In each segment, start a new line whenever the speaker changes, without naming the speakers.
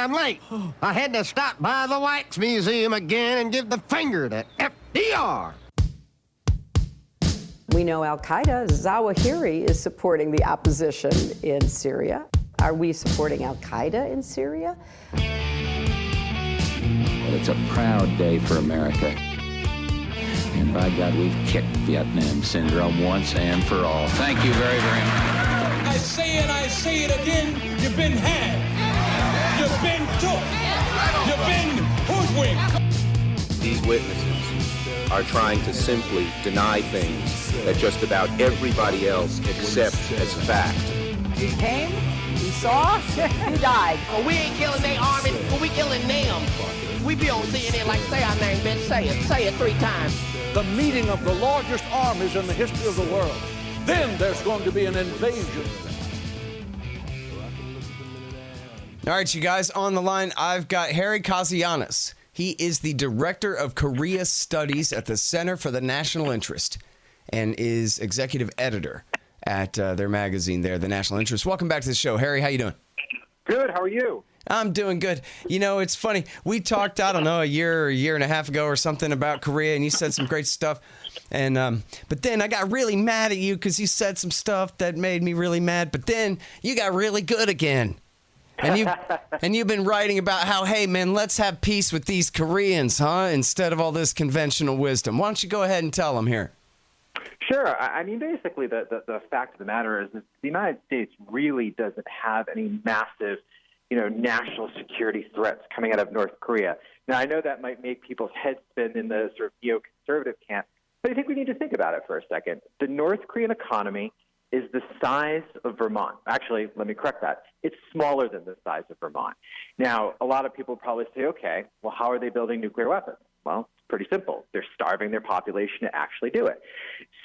I'm late. I had to stop by the Wax Museum again and give the finger to FDR.
We know Al-Qaeda, Zawahiri, is supporting the opposition in Syria. Are we supporting Al-Qaeda in Syria?
Well, it's a proud day for America. And by God, we've kicked Vietnam syndrome once and for all. Thank you very, very much.
I say it again, you've been had. You've been took. You've been hoodwinked.
These witnesses are trying to simply deny things that just about everybody else accepts as fact.
He came, he saw, he died.
Well, we ain't killing their army, well, we killing them. We be on CNN like, say our name, bitch, say it 3 times.
The meeting of the largest armies in the history of the world. Then there's going to be an invasion.
All right, you guys, on the line, I've got Harry Kazianis. He is the Director of Korea Studies at the Center for the National Interest and is executive editor at their magazine there, The National Interest. Welcome back to the show. Harry, how you doing?
Good. How are you?
I'm doing good. You know, it's funny. We talked, I don't know, a year and a half ago or something about Korea, and you said some great stuff. And but then I got really mad at you because you said some stuff that made me really mad. But then you got really good again. And you've been writing about how, hey, man, let's have peace with these Koreans, huh? Instead of all this conventional wisdom. Why don't you go ahead and tell them here?
Sure. I mean, basically, the fact of the matter is that the United States really doesn't have any massive, national security threats coming out of North Korea. Now, I know that might make people's heads spin in the sort of neoconservative camp, but I think we need to think about it for a second. The North Korean economy is the size of Vermont. Actually, let me correct that. It's smaller than the size of Vermont. Now, a lot of people probably say, okay, well, how are they building nuclear weapons? Well, it's pretty simple. They're starving their population to actually do it.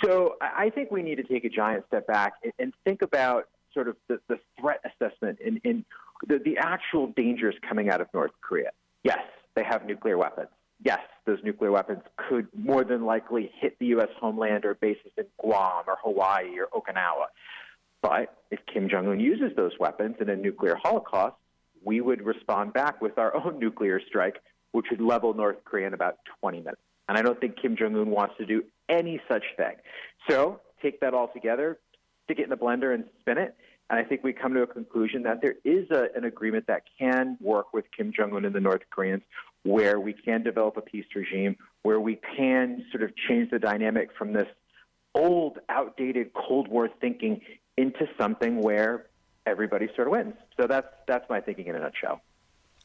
So I think we need to take a giant step back and think about sort of the threat assessment in the actual dangers coming out of North Korea. Yes, they have nuclear weapons. Yes, those nuclear weapons could more than likely hit the U.S. homeland or bases in Guam or Hawaii or Okinawa. But if Kim Jong-un uses those weapons in a nuclear holocaust, we would respond back with our own nuclear strike, which would level North Korea in about 20 minutes. And I don't think Kim Jong-un wants to do any such thing. So take that all together, stick it in the blender and spin it. And I think we come to a conclusion that there is an agreement that can work with Kim Jong-un and the North Koreans, where we can develop a peace regime, where we can sort of change the dynamic from this old, outdated Cold War thinking into something where everybody sort of wins. So that's my thinking in a nutshell.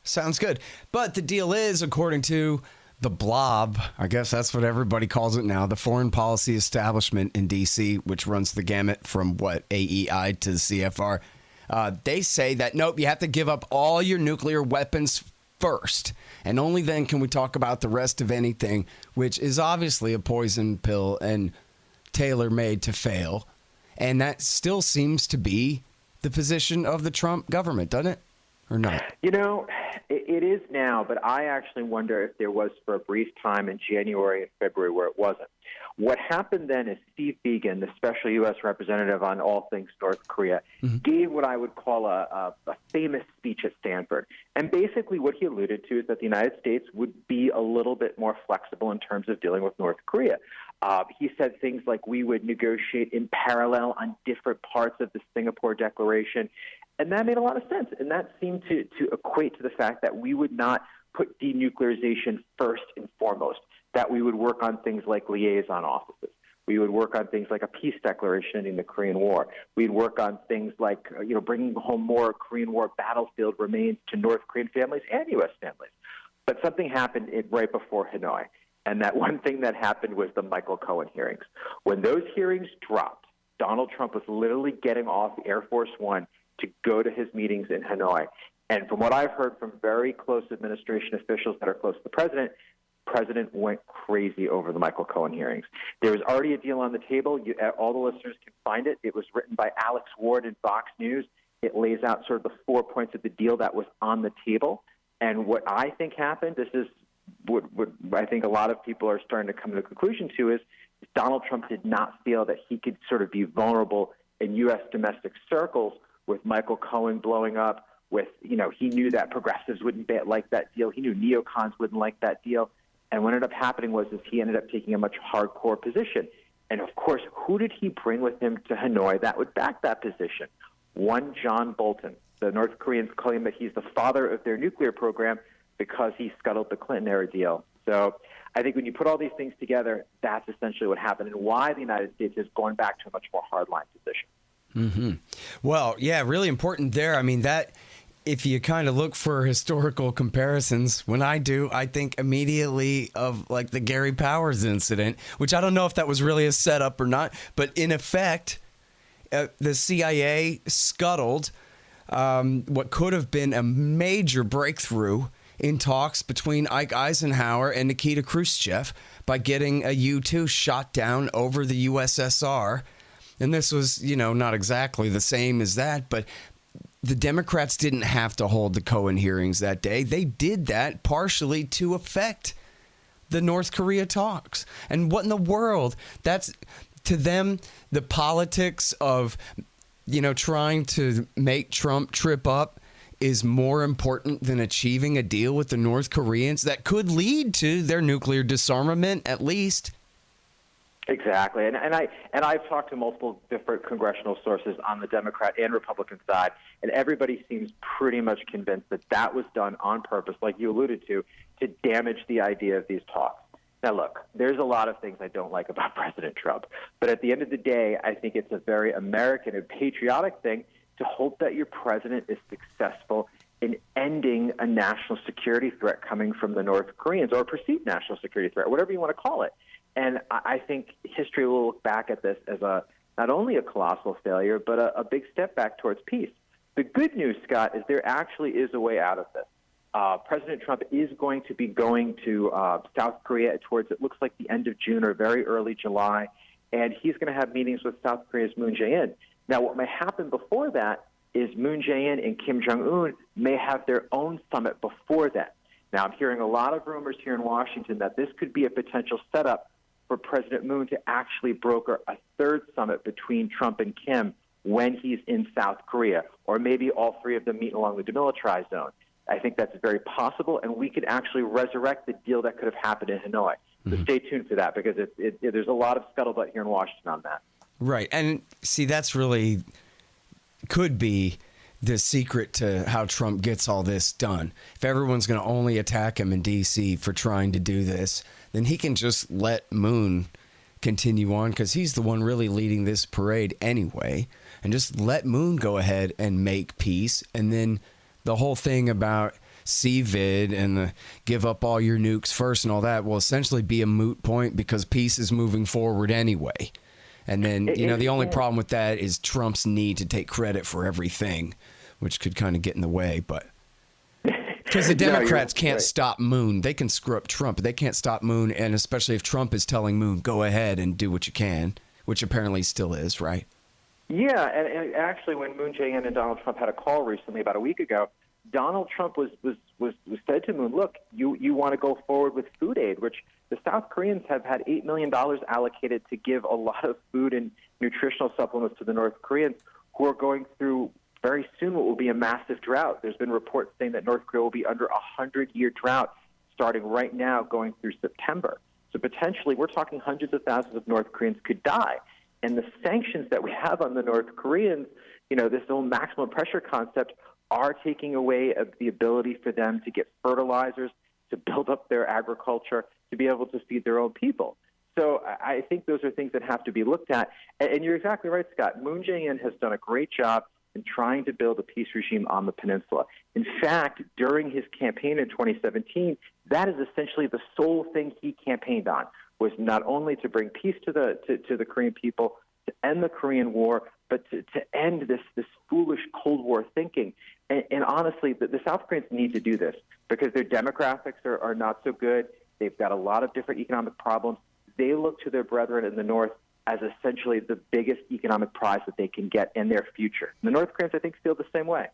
Sounds good. But the deal is, according to the blob, I guess that's what everybody calls it now, the foreign policy establishment in D.C., which runs the gamut from, AEI to the CFR, they say that, nope, you have to give up all your nuclear weapons first, and only then can we talk about the rest of anything, which is obviously a poison pill and tailor-made to fail. And that still seems to be the position of the Trump government, doesn't it? Or not?
It is now, but I actually wonder if there was for a brief time in January and February where it wasn't. What happened then is Steve Biegun, the special U.S. representative on all things North Korea, gave what I would call a famous speech at Stanford. And basically what he alluded to is that the United States would be a little bit more flexible in terms of dealing with North Korea. He said things like we would negotiate in parallel on different parts of the Singapore Declaration. And that made a lot of sense. And that seemed to equate to the fact that we would not put denuclearization first and foremost, that we would work on things like liaison offices. We would work on things like a peace declaration in the Korean War. We'd work on things like, bringing home more Korean War battlefield remains to North Korean families and U.S. families. But something happened right before Hanoi. And that one thing that happened was the Michael Cohen hearings. When those hearings dropped, Donald Trump was literally getting off Air Force One to go to his meetings in Hanoi. And from what I've heard from very close administration officials that are close to the president went crazy over the Michael Cohen hearings. There was already a deal on the table. All the listeners can find it. It was written by Alex Ward in Fox News. It lays out sort of the 4 points of the deal that was on the table. And what I think happened, this is what I think a lot of people are starting to come to the conclusion to, is Donald Trump did not feel that he could sort of be vulnerable in U.S. domestic circles with Michael Cohen blowing up, with, he knew that progressives wouldn't like that deal. He knew neocons wouldn't like that deal. And what ended up happening was he ended up taking a much hardcore position. And, of course, who did he bring with him to Hanoi that would back that position? One John Bolton. The North Koreans claim that he's the father of their nuclear program because he scuttled the Clinton-era deal. So I think when you put all these things together, that's essentially what happened and why the United States is going back to a much more hardline position.
Mm-hmm. Well, yeah, really important there. I mean, that if you kind of look for historical comparisons, when I do, I think immediately of like the Gary Powers incident, which I don't know if that was really a setup or not, but in effect, the CIA scuttled what could have been a major breakthrough in talks between Ike Eisenhower and Nikita Khrushchev by getting a U-2 shot down over the USSR. And this was, not exactly the same as that, but the Democrats didn't have to hold the Cohen hearings that day. They did that partially to affect the North Korea talks. And what in the world? That's, to them, the politics of, trying to make Trump trip up is more important than achieving a deal with the North Koreans that could lead to their nuclear disarmament, at least.
Exactly, and I've talked to multiple different congressional sources on the Democrat and Republican side, and everybody seems pretty much convinced that that was done on purpose, like you alluded to damage the idea of these talks. Now, look, there's a lot of things I don't like about President Trump, but at the end of the day, I think it's a very American and patriotic thing to hope that your president is successful in ending a national security threat coming from the North Koreans, or a perceived national security threat, whatever you want to call it. And I think history will look back at this as not only a colossal failure, but a big step back towards peace. The good news, Scott, is there actually is a way out of this. President Trump is going to be going to South Korea towards, it looks like, the end of June or very early July, and he's going to have meetings with South Korea's Moon Jae-in. Now, what may happen before that is Moon Jae-in and Kim Jong-un may have their own summit before that. Now, I'm hearing a lot of rumors here in Washington that this could be a potential setup for President Moon to actually broker a third summit between Trump and Kim when he's in South Korea, or maybe all three of them meet along the demilitarized zone. I think that's very possible, and we could actually resurrect the deal that could have happened in Hanoi. So stay tuned for that, because there's a lot of scuttlebutt here in Washington on that.
Right, and see, that's really could be the secret to how Trump gets all this done. If everyone's going to only attack him in D.C. for trying to do this, then he can just let Moon continue on, because he's the one really leading this parade anyway, and just let Moon go ahead and make peace. And then the whole thing about CVID and the give up all your nukes first and all that will essentially be a moot point, because peace is moving forward anyway. And then, the only problem with that is Trump's need to take credit for everything, which could kind of get in the way. But because the Democrats can't stop Moon. They can screw up Trump, but they can't stop Moon. And especially if Trump is telling Moon, go ahead and do what you can, which apparently still is, right?
Yeah, and actually when Moon Jae-in and Donald Trump had a call recently, about a week ago, Donald Trump was said to Moon, look, you want to go forward with food aid, which the South Koreans have had $8 million allocated to give a lot of food and nutritional supplements to the North Koreans, who are going through very soon what will be a massive drought. There's been reports saying that North Korea will be under a 100-year drought starting right now going through September. So potentially we're talking hundreds of thousands of North Koreans could die. And the sanctions that we have on the North Koreans, this whole maximum pressure concept, are taking away of the ability for them to get fertilizers, to build up their agriculture, to be able to feed their own people. So I think those are things that have to be looked at. And you're exactly right, Scott. Moon Jae-in has done a great job in trying to build a peace regime on the peninsula. In fact, during his campaign in 2017, that is essentially the sole thing he campaigned on, was not only to bring peace to the Korean people, to end the Korean War, but to end this foolish Cold War thinking. And honestly, the South Koreans need to do this because their demographics are not so good. They've got a lot of different economic problems. They look to their brethren in the North as essentially the biggest economic prize that they can get in their future. And the North Koreans, I think, feel the same way.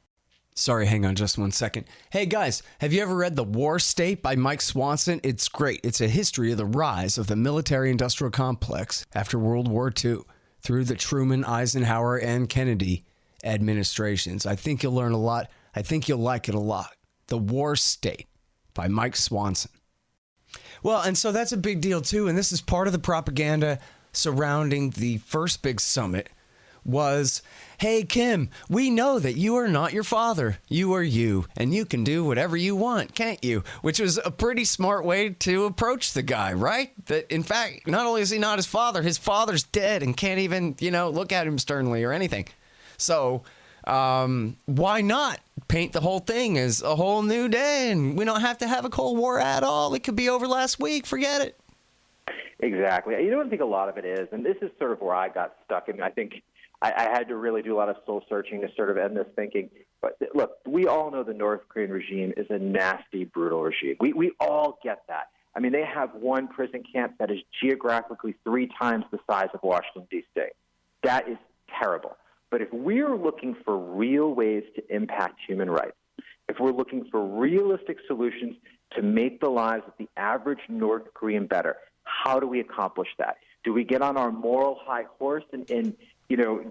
Sorry, hang on just 1 second. Hey, guys, have you ever read The War State by Mike Swanson? It's great. It's a history of the rise of the military-industrial complex after World War II through the Truman, Eisenhower, and Kennedy administrations. I think you'll learn a lot. I think you'll like it a lot. The War State by Mike Swanson. Well, and so that's a big deal, too. And this is part of the propaganda surrounding the first big summit was, hey, Kim, we know that you are not your father. You are you, and you can do whatever you want, can't you? Which was a pretty smart way to approach the guy, right? That, in fact, not only is he not his father's dead and can't even, look at him sternly or anything. So why not paint the whole thing as a whole new day, and we don't have to have a Cold War at all. It could be over last week. Forget it.
Exactly. I think a lot of it is, and this is sort of where I got stuck. I think I had to really do a lot of soul searching to sort of end this thinking. But look, we all know the North Korean regime is a nasty, brutal regime. We all get that. I mean, they have one prison camp that is geographically 3 times the size of Washington, D.C. That is terrible. But if we're looking for real ways to impact human rights, if we're looking for realistic solutions to make the lives of the average North Korean better, how do we accomplish that? Do we get on our moral high horse and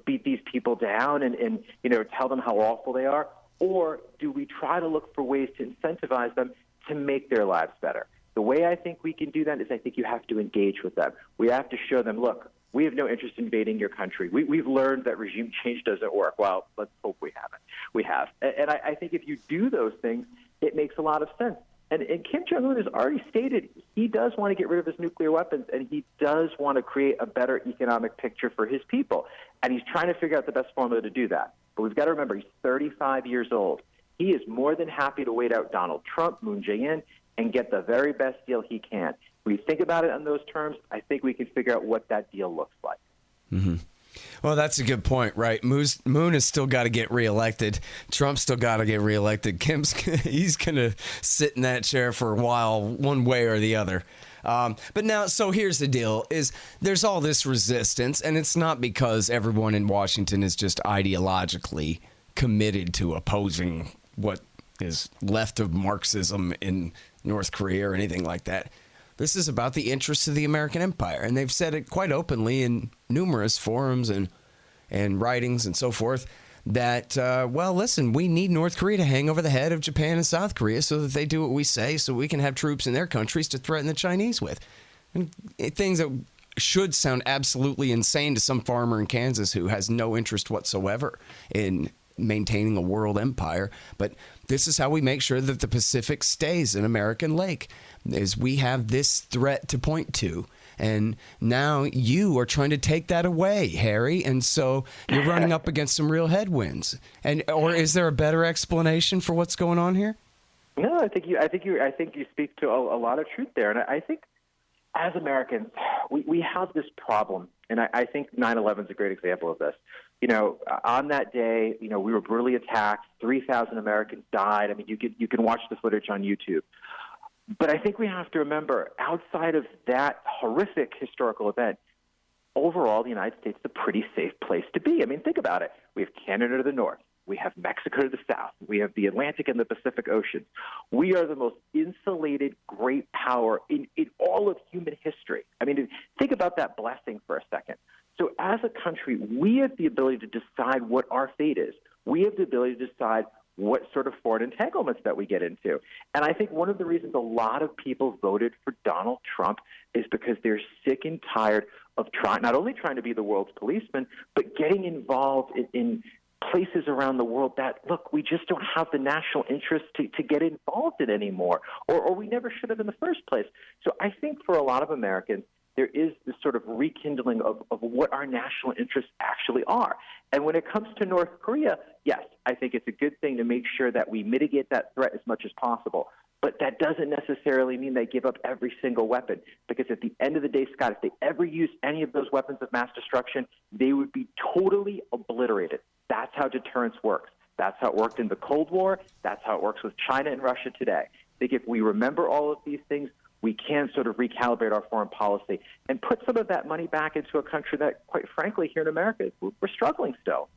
beat these people down and tell them how awful they are? Or do we try to look for ways to incentivize them to make their lives better? The way I think we can do that is I think you have to engage with them. We have to show them, look, we have no interest in invading your country. We've learned that regime change doesn't work. Well, let's hope we haven't. We have. And I think if you do those things, it makes a lot of sense. And Kim Jong-un has already stated he does want to get rid of his nuclear weapons, and he does want to create a better economic picture for his people. And he's trying to figure out the best formula to do that. But we've got to remember, he's 35 years old. He is more than happy to wait out Donald Trump, Moon Jae-in, and get the very best deal he can. When we think about it on those terms, I think we can figure out what that deal looks like.
Mm-hmm. Well, that's a good point, right? Moon has still got to get reelected. Trump's still got to get reelected. He's going to sit in that chair for a while, one way or the other. But now, so here's the deal, is there's all this resistance, and it's not because everyone in Washington is just ideologically committed to opposing what is left of Marxism in North Korea or anything like that. This is about the interests of the American empire, and they've said it quite openly in numerous forums and writings and so forth that, well, listen, we need North Korea to hang over the head of Japan and South Korea so that they do what we say so we can have troops in their countries to threaten the Chinese with. And things that should sound absolutely insane to some farmer in Kansas who has no interest whatsoever in maintaining a world empire. But this is how we make sure that the Pacific stays an American lake, is we have this threat to point to. And now you are trying to take that away, Harry. And so you're running up against some real headwinds. Or is there a better explanation for what's going on here?
No, I think you speak to a lot of truth there. And I think as Americans, we have this problem. And I think 9/11 is a great example of this. On that day, we were brutally attacked. 3,000 Americans died. I mean, you can watch the footage on YouTube. But I think we have to remember, outside of that horrific historical event, overall, the United States is a pretty safe place to be. I mean, think about it. We have Canada to the north. We have Mexico to the south. We have the Atlantic and the Pacific Oceans. We are the most insulated great power in all of human history. I mean, think about that blessing for a second. So as a country, we have the ability to decide what our fate is. We have the ability to decide what sort of foreign entanglements that we get into. And I think one of the reasons a lot of people voted for Donald Trump is because they're sick and tired of not only trying to be the world's policeman, but getting involved in places around the world that, look, we just don't have the national interest to get involved in anymore, or we never should have in the first place. So I think for a lot of Americans, there is this sort of rekindling of what our national interests actually are. And when it comes to North Korea, yes, I think it's a good thing to make sure that we mitigate that threat as much as possible. But that doesn't necessarily mean they give up every single weapon, because at the end of the day, Scott, if they ever used any of those weapons of mass destruction, they would be totally obliterated. That's how deterrence works. That's how it worked in the Cold War. That's how it works with China and Russia today. I think if we remember all of these things, we can sort of recalibrate our foreign policy and put some of that money back into a country that, quite frankly, here in America, we're struggling still.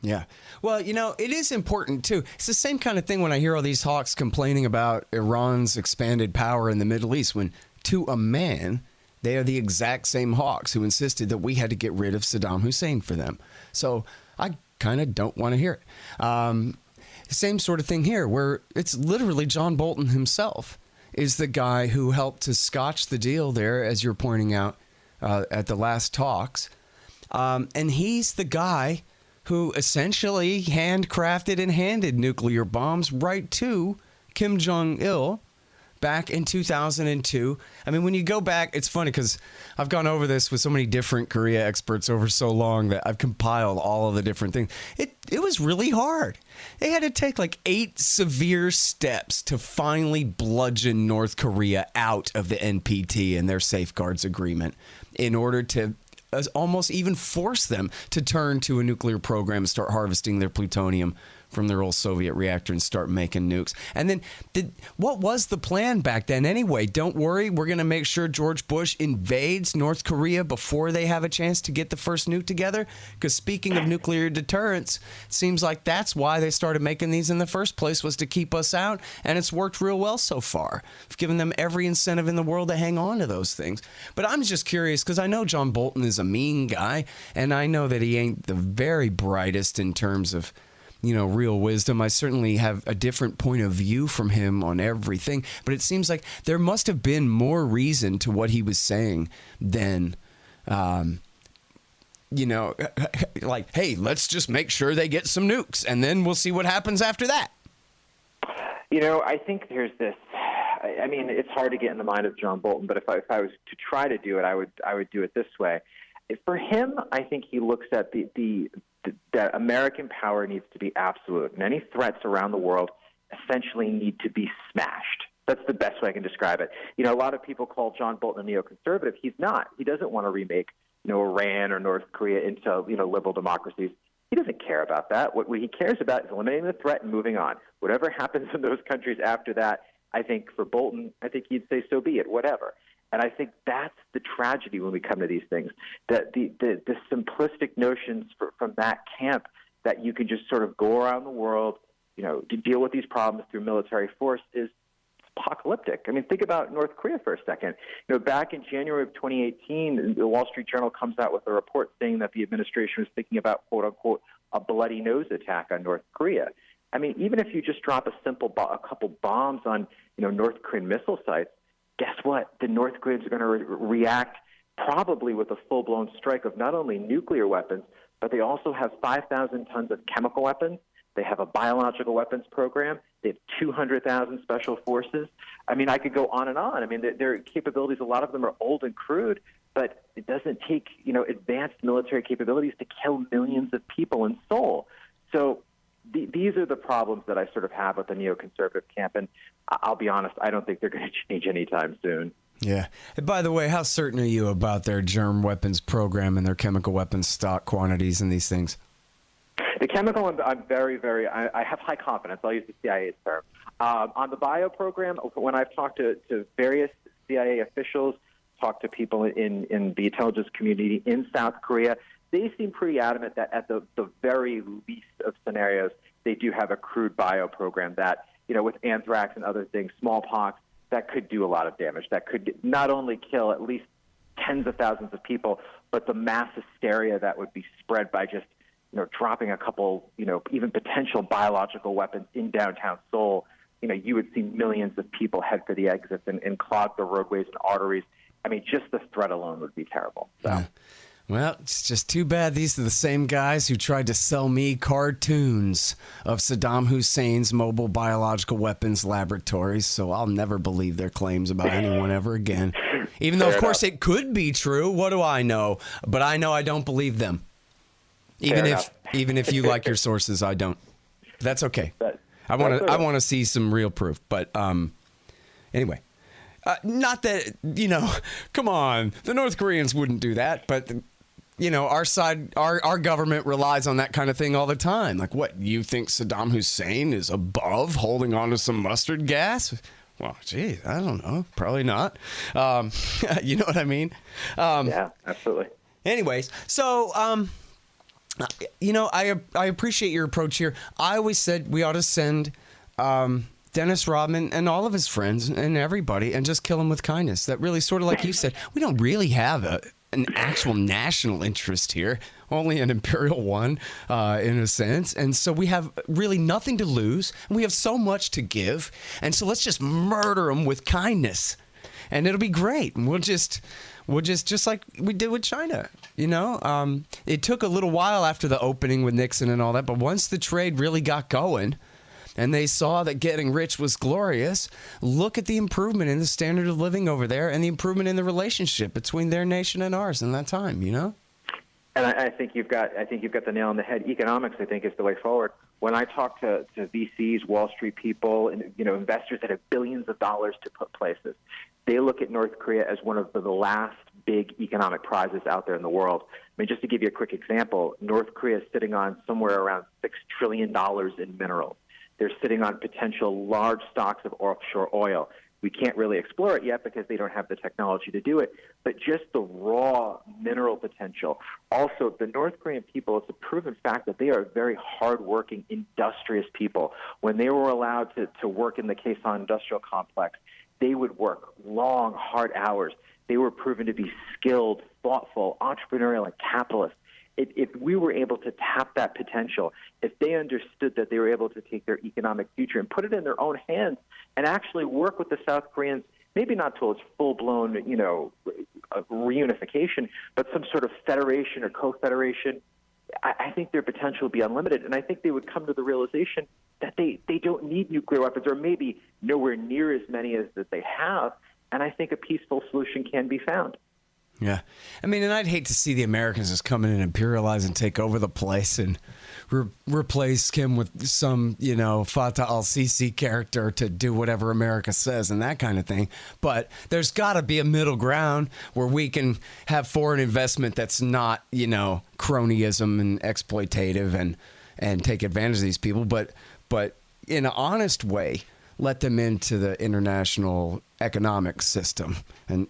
Yeah. Well, it is important, too. It's the same kind of thing when I hear all these hawks complaining about Iran's expanded power in the Middle East, when to a man, they are the exact same hawks who insisted that we had to get rid of Saddam Hussein for them. So I kind of don't want to hear it. same sort of thing here, where it's literally John Bolton himself is the guy who helped to scotch the deal there, as you're pointing out at the last talks. And he's the guy who essentially handcrafted and handed nuclear bombs right to Kim Jong-il back in 2002. I mean, when you go back, it's funny because I've gone over this with so many different Korea experts over so long that I've compiled all of the different things. It was really hard. They had to take like 8 severe steps to finally bludgeon North Korea out of the NPT and their safeguards agreement in order to almost even force them to turn to a nuclear program and start harvesting their plutonium from their old Soviet reactor and start making nukes. And then what was the plan back then anyway? Don't worry, we're going to make sure George Bush invades North Korea before they have a chance to get the first nuke together. Because speaking of nuclear deterrence, it seems like that's why they started making these in the first place, was to keep us out. And it's worked real well so far. We've given them every incentive in the world to hang on to those things. But I'm just curious because I know John Bolton is a mean guy, and I know that he ain't the very brightest in terms of real wisdom. I certainly have a different point of view from him on everything, but it seems like there must have been more reason to what he was saying than, like, hey, let's just make sure they get some nukes and then we'll see what happens after that.
I think there's this, I mean, it's hard to get in the mind of John Bolton, but if I was to try to do it, I would do it this way. For him, I think he looks at that American power needs to be absolute, and any threats around the world essentially need to be smashed. That's the best way I can describe it. A lot of people call John Bolton a neoconservative. He's not. He doesn't want to remake, Iran or North Korea into, liberal democracies. He doesn't care about that. What he cares about is eliminating the threat and moving on. Whatever happens in those countries after that, I think for Bolton, I think he'd say so be it, whatever. And I think that's the tragedy when we come to these things, that the simplistic notions from that camp that you can just sort of go around the world, to deal with these problems through military force is apocalyptic. I mean, think about North Korea for a second. Back in January of 2018, the Wall Street Journal comes out with a report saying that the administration was thinking about, quote unquote, a bloody nose attack on North Korea. I mean, even if you just drop a couple bombs on, North Korean missile sites, guess what? The North Koreans are going to react probably with a full-blown strike of not only nuclear weapons, but they also have 5,000 tons of chemical weapons. They have a biological weapons program. They have 200,000 special forces. I mean, I could go on and on. I mean, their capabilities, a lot of them are old and crude, but it doesn't take, advanced military capabilities to kill millions of people in Seoul. So these are the problems that I sort of have with the neoconservative camp, and I'll be honest, I don't think they're going to change anytime soon.
Yeah. And by the way, how certain are you about their germ weapons program and their chemical weapons stock quantities and these things?
The chemical, I'm very, very, I have high confidence. I'll use the CIA's term. On the bio program, when I've talked to various CIA officials, talked to people in the intelligence community in South Korea, they seem pretty adamant that at the very least of scenarios, they do have a crude bio program that, with anthrax and other things, smallpox, that could do a lot of damage. That could not only kill at least tens of thousands of people, but the mass hysteria that would be spread by just, dropping a couple, even potential biological weapons in downtown Seoul. You would see millions of people head for the exits and clog the roadways and arteries. I mean, just the threat alone would be terrible. So.
Yeah. Well, it's just too bad these are the same guys who tried to sell me cartoons of Saddam Hussein's mobile biological weapons laboratories, so I'll never believe their claims about anyone ever again. Even though, of course, it could be true. What do I know? But I know I don't believe them. Even if you like your sources, I don't. That's okay. I want to see some real proof. But anyway. Not that, come on, the North Koreans wouldn't do that, but, our side, our government relies on that kind of thing all the time. Like, what, you think Saddam Hussein is above holding on to some mustard gas? Well, gee, I don't know. Probably not. You know what I mean?
Yeah, absolutely.
Anyways, so, I appreciate your approach here. I always said we ought to send Dennis Rodman and all of his friends and everybody and just kill them with kindness. That really, sort of like you said, we don't really have an actual national interest here, only an imperial one in a sense. And so we have really nothing to lose. And we have so much to give. And so let's just murder them with kindness. And it'll be great. And we'll just like we did with China, It took a little while after the opening with Nixon and all that. But once the trade really got going, and they saw that getting rich was glorious, look at the improvement in the standard of living over there and the improvement in the relationship between their nation and ours in that time, And
I think you've got the nail on the head. Economics, I think, is the way forward. When I talk to VCs, Wall Street people, and investors that have billions of dollars to put places, they look at North Korea as one of the last big economic prizes out there in the world. I mean, just to give you a quick example, North Korea is sitting on somewhere around $6 trillion in minerals. They're sitting on potential large stocks of offshore oil. We can't really explore it yet because they don't have the technology to do it, but just the raw mineral potential. Also, the North Korean people, it's a proven fact that they are very hardworking, industrious people. When they were allowed to work in the Kasan industrial complex, they would work long, hard hours. They were proven to be skilled, thoughtful, entrepreneurial, and capitalist. If we were able to tap that potential, if they understood that they were able to take their economic future and put it in their own hands and actually work with the South Koreans, maybe not towards full-blown, reunification, but some sort of federation or co-federation, I think their potential would be unlimited. And I think they would come to the realization that they don't need nuclear weapons, or maybe nowhere near as many as that they have. And I think a peaceful solution can be found.
Yeah. I mean, and I'd hate to see the Americans just come in and imperialize and take over the place and replace him with some, Fatah al-Sisi character to do whatever America says and that kind of thing. But there's got to be a middle ground where we can have foreign investment that's not, cronyism and exploitative and take advantage of these people, but in an honest way, let them into the international economic system,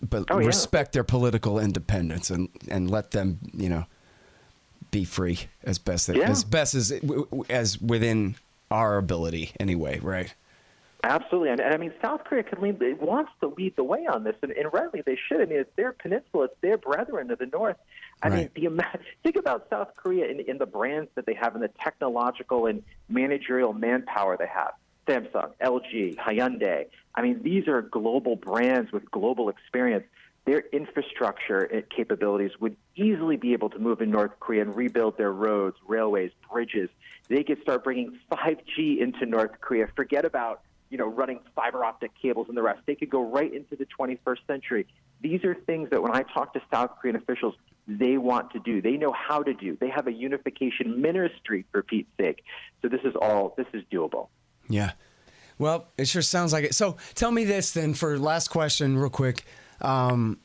but respect their political independence and let them, be free as best as within our ability anyway, right?
Absolutely, and I mean, South Korea wants to lead the way on this, and rightly they should. I mean, it's their peninsula, it's their brethren to the north. I mean, think about South Korea in the brands that they have and the technological and managerial manpower they have. Samsung, LG, Hyundai. I mean, these are global brands with global experience. Their infrastructure capabilities would easily be able to move in North Korea and rebuild their roads, railways, bridges. They could start bringing 5G into North Korea. Forget about, running fiber optic cables and the rest. They could go right into the 21st century. These are things that when I talk to South Korean officials, they want to do. They know how to do. They have a unification ministry, for Pete's sake. So this is doable.
Yeah. Well, it sure sounds like it. So tell me this then for last question real quick. In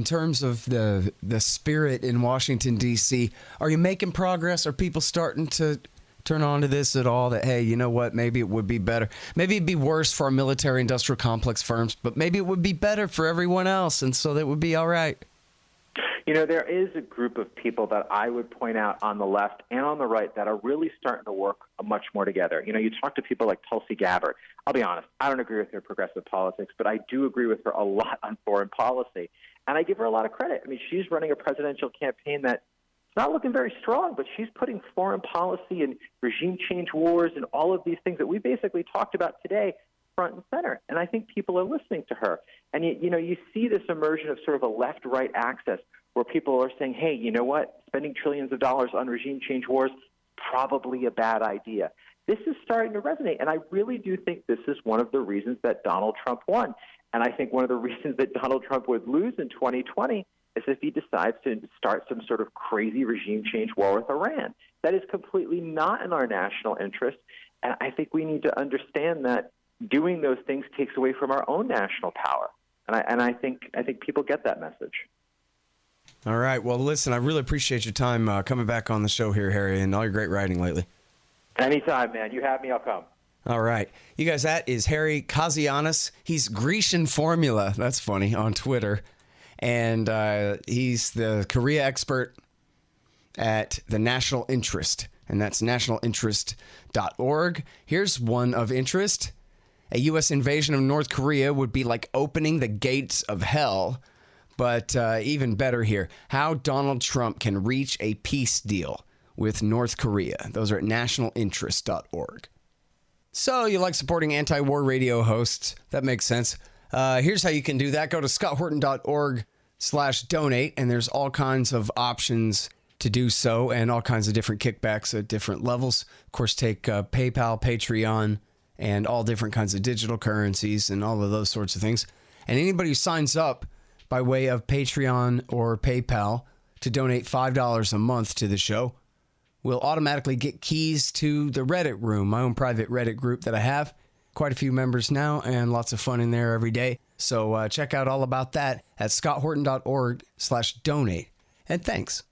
terms of the spirit in Washington, D.C., are you making progress? Are people starting to turn on to this at all? That, hey, you know what? Maybe it would be better. Maybe it'd be worse for our military industrial complex firms, but maybe it would be better for everyone else. And so that would be all right.
There is a group of people that I would point out on the left and on the right that are really starting to work much more together. You talk to people like Tulsi Gabbard. I'll be honest, I don't agree with her progressive politics, but I do agree with her a lot on foreign policy. And I give her a lot of credit. I mean, she's running a presidential campaign that's not looking very strong, but she's putting foreign policy and regime change wars and all of these things that we basically talked about today front and center. And I think people are listening to her. And, you see this immersion of sort of a left-right axis where people are saying, hey, you know what? Spending trillions of dollars on regime change wars, probably a bad idea. This is starting to resonate, and I really do think this is one of the reasons that Donald Trump won. And I think one of the reasons that Donald Trump would lose in 2020 is if he decides to start some sort of crazy regime change war with Iran. That is completely not in our national interest, and I think we need to understand that doing those things takes away from our own national power. And I think people get that message.
All right. Well, listen, I really appreciate your time coming back on the show here, Harry, and all your great writing lately.
Anytime, man. You have me, I'll come.
All right. You guys, that is Harry Kazianis. He's Grecian Formula. That's funny, on Twitter. And he's the Korea expert at the National Interest, and that's nationalinterest.org. Here's one of interest. A U.S. invasion of North Korea would be like opening the gates of hell, But even better here, how Donald Trump can reach a peace deal with North Korea. Those are at nationalinterest.org. So you like supporting anti-war radio hosts? That makes sense. Here's how you can do that. Go to scotthorton.org/donate, and there's all kinds of options to do so and all kinds of different kickbacks at different levels. Of course, take PayPal, Patreon, and all different kinds of digital currencies and all of those sorts of things. And anybody who signs up by way of Patreon or PayPal to donate $5 a month to the show will automatically get keys to the Reddit room, my own private Reddit group that I have. Quite a few members now and lots of fun in there every day. So check out all about that at scotthorton.org/donate. And thanks.